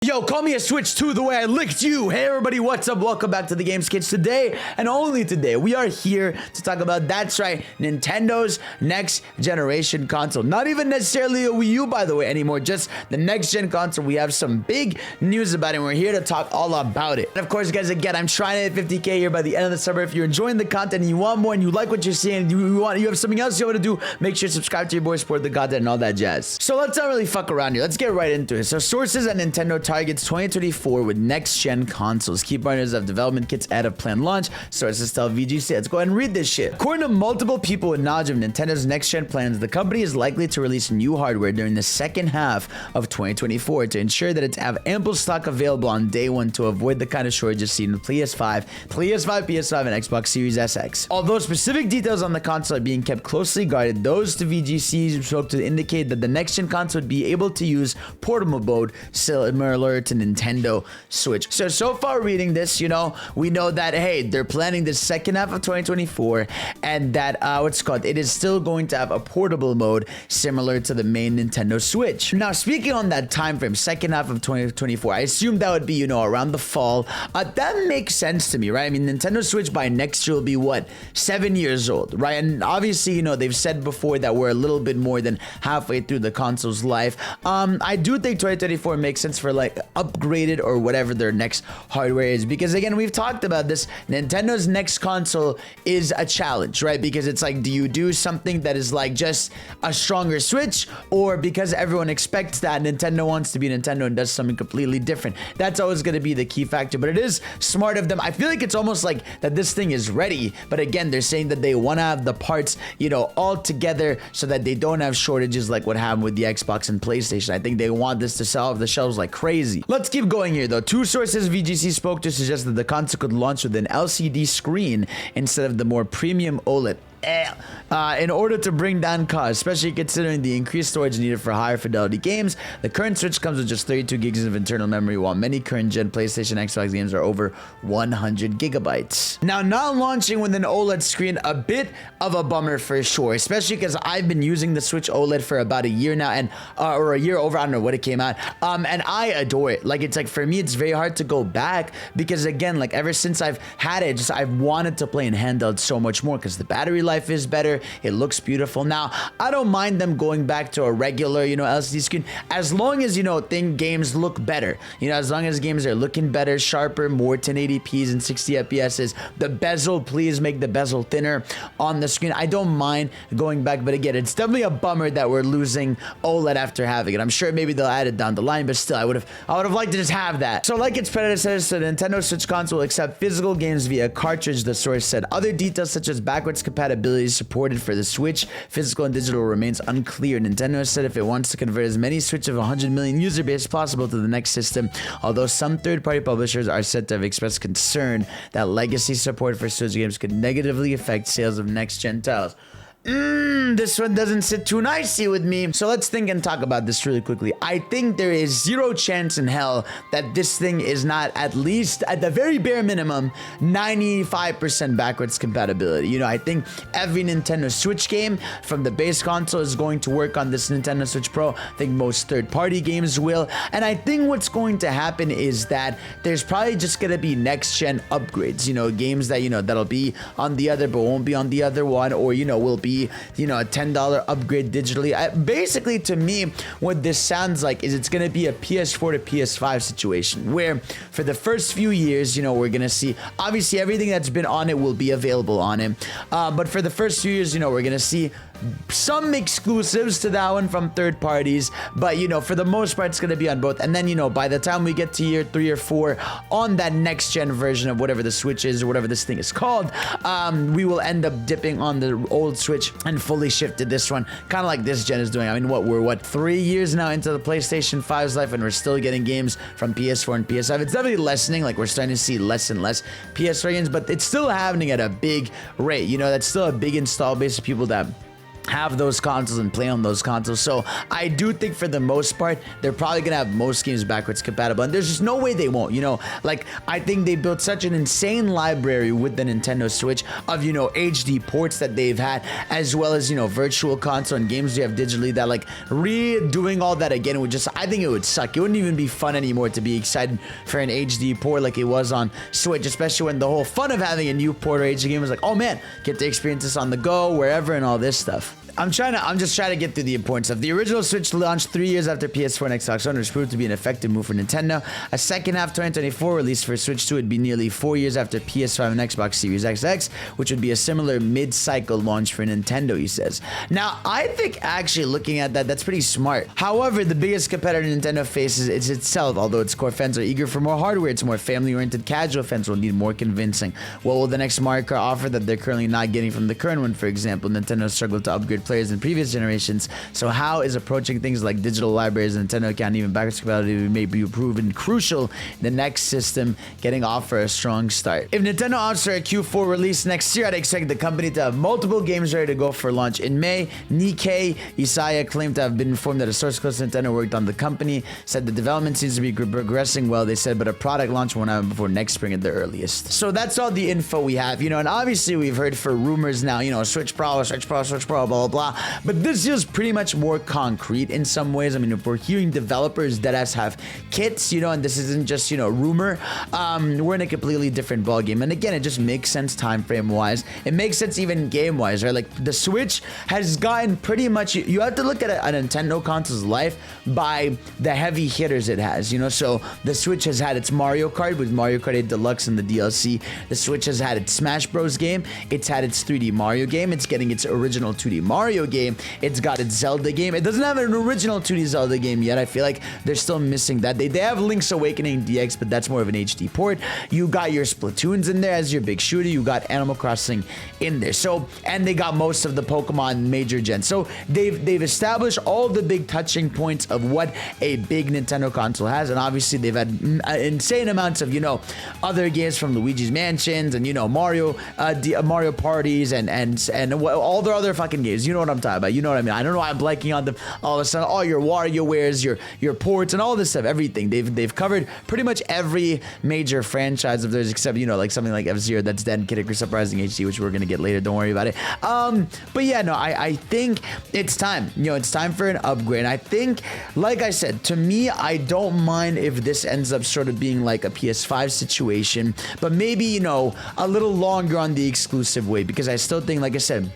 Yo, call me a Switch 2 the way I licked you. Hey everybody, what's up? Welcome back to the Games Kids. Today, and only today, we are here to talk about, that's right, Nintendo's next generation console. Not even necessarily a Wii U, by the way, anymore, just the next gen console. We have some big news about it, and we're here to talk all about it. And of course, guys, again, I'm trying to hit 50K here by the end of the summer. If you're enjoying the content and you want more and you like what you're seeing, and you have something else you want to do, make sure to subscribe to your boy, support the content, and all that jazz. So let's not really fuck around here. Let's get right into it. So sources at Nintendo targets 2024 with next-gen consoles. Key partners of development kits ahead of planned launch. Sources tell VGC. Let's go ahead and read this shit. According to multiple people with knowledge of Nintendo's next-gen plans, the company is likely to release new hardware during the second half of 2024 to ensure that it have ample stock available on day one to avoid the kind of shortages seen with PS5, and Xbox Series SX. Although specific details on the console are being kept closely guarded, those to VGC spoke to indicate that the next-gen console would be able to use portable mode similar to Nintendo Switch. So far reading this, you know, we know that, hey, they're planning the second half of 2024 and that, it is still going to have a portable mode similar to the main Nintendo Switch. Now, speaking on that time frame, second half of 2024, I assume that would be, you know, around the fall. That makes sense to me, right? I mean, Nintendo Switch by next year will be, what, 7 years old, right? And obviously, you know, they've said before that we're a little bit more than halfway through the console's life. I do think 2024 makes sense for, like, upgraded or whatever their next hardware is, because again, we've talked about this. Nintendo's next console is a challenge, right? Because it's like, do you do something that is like just a stronger Switch, or because everyone expects that Nintendo wants to be Nintendo and does something completely different? That's always going to be the key factor, but it is smart of them. I feel like it's almost like that this thing is ready, but again, they're saying that they want to have the parts, you know, all together so that they don't have shortages like what happened with the Xbox and PlayStation. I think they want this to sell off the shelves like crazy. Let's keep going here though. Two sources VGC spoke to suggest that the console could launch with an LCD screen instead of the more premium OLED. In order to bring down costs, especially considering the increased storage needed for higher fidelity games. The current Switch comes with just 32 gigs of internal memory, while many current gen PlayStation and Xbox games are over 100 gigabytes. Now, not launching with an OLED screen, a bit of a bummer for sure, especially because I've been using the Switch OLED for about a year now, and or a year over, I don't know what it came out, and I adore it. Like, it's like, for me, it's very hard to go back, because again, like, ever since I've had it, I've wanted to play in handheld so much more, because the battery life is better, it looks beautiful. Now, I don't mind them going back to a regular, you know, LCD screen, as long as, you know, games look better. You know, as long as games are looking better, sharper, more 1080p's and 60 FPS's. The bezel, please make the bezel thinner on the screen. I don't mind going back, but again, it's definitely a bummer that we're losing OLED after having it. I'm sure maybe they'll add it down the line, but still, I would have liked to just have that. So, like its predecessors, the Nintendo Switch console will accept physical games via cartridge, the source said. Other details such as backwards compatibility supported for the Switch, physical and digital, remains unclear. Nintendo said if it wants to convert as many Switch of 100 million user base as possible to the next system, although some third-party publishers are said to have expressed concern that legacy support for Switch games could negatively affect sales of next-gen titles. This one doesn't sit too nicely with me. So let's think and talk about this really quickly. I think there is zero chance in hell that this thing is not, at least at the very bare minimum, 95% backwards compatibility. You know, I think every Nintendo Switch game from the base console is going to work on this Nintendo Switch Pro. I think most third-party games will. And I think what's going to happen is that there's probably just going to be next-gen upgrades. You know, games that, you know, that'll be on the other but won't be on the other one, or, you know, will be, you know, a $10 upgrade digitally. Basically, to me, what this sounds like is it's going to be a PS4 to PS5 situation, where for the first few years, you know, we're going to see, obviously, everything that's been on it will be available on it. But for the first few years, you know, we're going to see some exclusives to that one from third parties, but, you know, for the most part, it's going to be on both. And then, you know, by the time we get to year 3 or 4 on that next gen version of whatever the Switch is or whatever this thing is called, we will end up dipping on the old Switch and fully shift to this one, kind of like this gen is doing. I mean, we're 3 years now into the PlayStation 5's life, and we're still getting games from PS4 and PS5. It's definitely lessening, like we're starting to see less and less PS4 games, but it's still happening at a big rate. You know, that's still a big install base of people that have those consoles and play on those consoles. So I do think for the most part, they're probably gonna have most games backwards compatible, and there's just no way they won't, you know. Like, I think they built such an insane library with the Nintendo Switch of, you know, HD ports that they've had, as well as, you know, virtual console and games you have digitally, that like redoing all that again would just, I think it would suck. It wouldn't even be fun anymore to be excited for an HD port like it was on Switch, especially when the whole fun of having a new port or HD game was like, oh man, get to experience this on the go, wherever, and all this stuff. I'm just trying to get through the important stuff. The original Switch launched 3 years after PS4 and Xbox One, which proved to be an effective move for Nintendo. A second half 2024 release for Switch 2 would be nearly 4 years after PS5 and Xbox Series XX, which would be a similar mid-cycle launch for Nintendo, he says. Now, I think actually looking at that, that's pretty smart. However, the biggest competitor Nintendo faces is itself. Although its core fans are eager for more hardware, its more family-oriented casual fans will need more convincing. What will the next Mario Kart offer that they're currently not getting from the current one? For example, Nintendo struggled to upgrade players in previous generations, so how is approaching things like digital libraries and Nintendo can't even backwards compatibility may be proven crucial in the next system getting off for a strong start. If Nintendo opts for a Q4 release next year, I'd expect the company to have multiple games ready to go for launch in May. Nikkei Isaya claimed to have been informed that a source close to Nintendo worked on the company, said the development seems to be progressing well. They said, but a product launch won't happen before next spring at the earliest. So that's all the info we have, you know, and obviously we've heard for rumors now, you know, Switch Pro, blah, blah, blah. But this is pretty much more concrete in some ways. I mean, if we're hearing developers deadass have kits, you know, and this isn't just, you know, rumor, we're in a completely different ballgame. And again, it just makes sense time frame wise. It makes sense even game wise, right? Like the Switch has gotten pretty much, you have to look at a Nintendo console's life by the heavy hitters it has, you know. So the Switch has had its Mario Kart with Mario Kart 8 Deluxe and the DLC. The Switch has had its Smash Bros game. It's had its 3D Mario game. It's getting its original 2D Mario game. It's got its Zelda game. It doesn't have an original 2D Zelda game yet. I feel like they're still missing that. They have Link's Awakening DX, but that's more of an HD port. You got your Splatoons in there as your big shooter. You got Animal Crossing in there. So, and they got most of the Pokemon major gen. So they've established all the big touching points of what a big Nintendo console has, and obviously they've had insane amounts of, you know, other games from Luigi's Mansions and, you know, Mario parties and all their other fucking games. You know what I'm talking about. You know what I mean? I don't know why I'm blanking on them all of a sudden. All your WarioWares, your ports, and all this stuff, everything. They've covered pretty much every major franchise of theirs, except, you know, like something like F-Zero that's dedicated for Crystal Uprising HD, which we're gonna get later. Don't worry about it. But yeah, no, I think it's time. You know, it's time for an upgrade. I think, like I said, to me, I don't mind if this ends up sort of being like a PS5 situation, but maybe, you know, a little longer on the exclusive way, because I still think, like I said,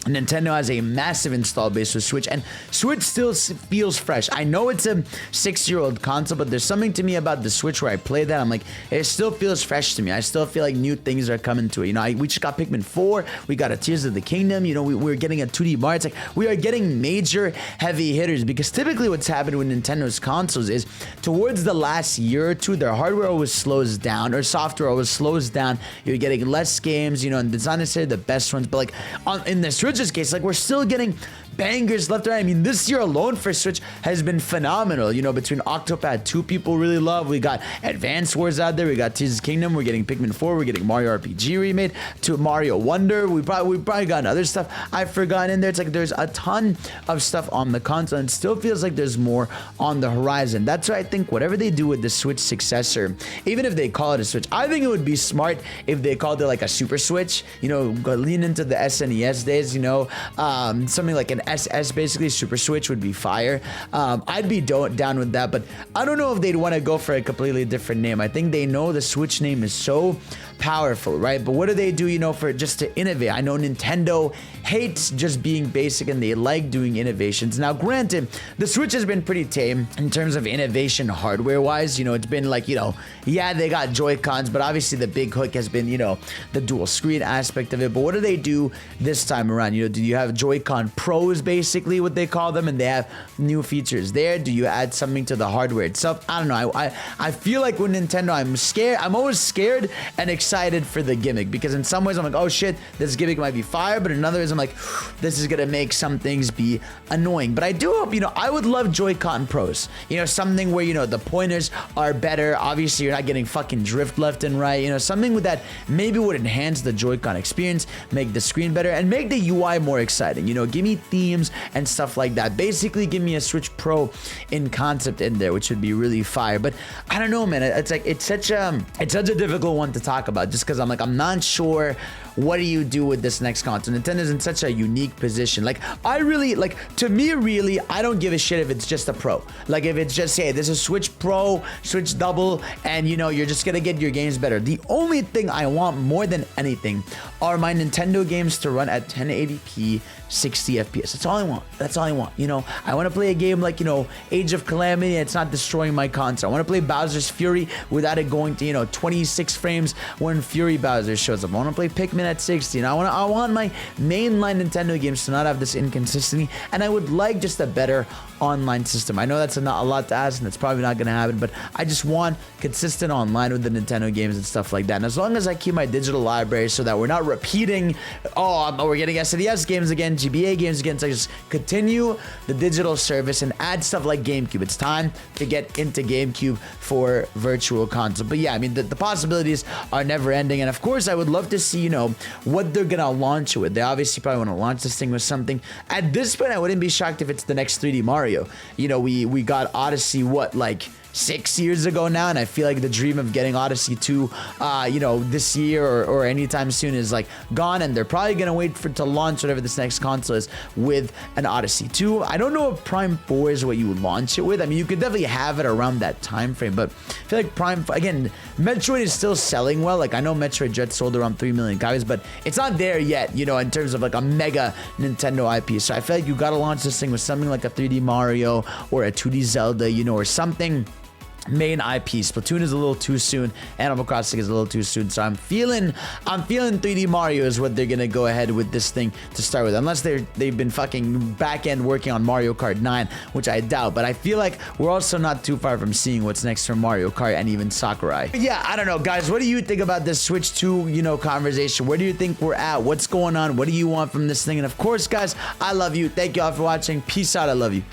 Nintendo has a massive install base with Switch, and Switch still feels fresh. I know it's a 6-year-old console, but there's something to me about the Switch where I play that, I'm like, it still feels fresh to me. I still feel like new things are coming to it. You know, we just got Pikmin 4, we got a Tears of the Kingdom, you know, we're getting a 2D Mario. It's like, we are getting major heavy hitters, because typically what's happened with Nintendo's consoles is towards the last year or two, their hardware always slows down, or software always slows down. You're getting less games, you know, and it's not necessarily the best ones, but like in the Switch's case, like, we're still getting bangers left and right. I mean, this year alone for Switch has been phenomenal. You know, between Octopath 2 people really love, we got Advance Wars out there, we got Tears of the Kingdom, we're getting Pikmin 4, we're getting Mario RPG remade, to Mario Wonder, we probably got other stuff I've forgotten in there. It's like there's a ton of stuff on the console, and it still feels like there's more on the horizon. That's why I think whatever they do with the Switch successor, even if they call it a Switch, I think it would be smart if they called it like a Super Switch, you know, lean into the SNES days, you know, something like an SS, basically. Super Switch would be fire. I'd be down with that, but I don't know if they'd want to go for a completely different name. I think they know the Switch name is so powerful, right? But what do they do, you know, for just to innovate? I know Nintendo hates just being basic, and they like doing innovations. Now, granted, the Switch has been pretty tame in terms of innovation hardware wise. You know, it's been like, you know, yeah, they got Joy-Cons, but obviously the big hook has been, you know, the dual screen aspect of it. But what do they do this time around? You know, do you have Joy-Con Pros Pros, basically what they call them, and they have new features there? Do you add something to the hardware itself? I don't know. I feel like with Nintendo, I'm scared. I'm always scared and excited for the gimmick, because in some ways I'm like, oh shit, this gimmick might be fire, but in others I'm like, this is gonna make some things be annoying. But I do hope, I would love Joy-Con Pros. Something where, the pointers are better. Obviously, you're not getting fucking drift left and right. Something with that maybe would enhance the Joy-Con experience, make the screen better, and make the UI more exciting. Give me themes and stuff like that. Basically, give me a Switch Pro in concept in there, which would be really fire. But I don't know, man. It's such a difficult one to talk about, just because I'm not sure what do you do with this next console. Nintendo's in such a unique position. To me, really, I don't give a shit if it's just a Pro. Like, if it's just, hey, this is Switch Pro, Switch Double, and you're just gonna get your games better. The only thing I want more than anything are my Nintendo games to run at 1080p 60 FPS. That's all I want. That's all I want. I want to play a game like, Age of Calamity, and it's not destroying my console. I want to play Bowser's Fury without it going to, 26 frames when Fury Bowser shows up. I want to play Pikmin at 60. I want my mainline Nintendo games to not have this inconsistency, and I would like just a better online system. I know that's not a lot to ask, and it's probably not going to happen, but I just want consistent online with the Nintendo games and stuff like that. And as long as I keep my digital library so that we're not repeating, we're getting SNES games again, GBA games again, so I just continue the digital service and add stuff like GameCube. It's time to get into GameCube for Virtual Console. But yeah, the possibilities are never ending, and of course I would love to see, what they're gonna launch it with. They obviously probably want to launch this thing with something. At this point, I wouldn't be shocked if it's the next 3D Mario. We got Odyssey, 6 years ago now, and I feel like the dream of getting Odyssey 2 this year or anytime soon is gone, and they're probably gonna wait for to launch whatever this next console is with an Odyssey 2. I don't know if Prime 4 is what you would launch it with. You could definitely have it around that time frame, but I feel like Prime, again, Metroid is still selling well. I know Metroid Dread sold around 3 million copies, but it's not there yet, in terms of a mega Nintendo IP. So I feel like you gotta launch this thing with something like a 3D Mario or a 2D Zelda, or something main IP. Splatoon is a little too soon. Animal Crossing is a little too soon. So I'm feeling 3D Mario is what they're gonna go ahead with this thing to start with, unless they've been fucking back end working on Mario Kart 9, which I doubt. But I feel like we're also not too far from seeing what's next for Mario Kart and even Sakurai. But yeah, I don't know, guys. What do you think about this Switch 2, conversation? Where do you think we're at? What's going on? What do you want from this thing? And of course, guys, I love you. Thank you all for watching. Peace out. I love you.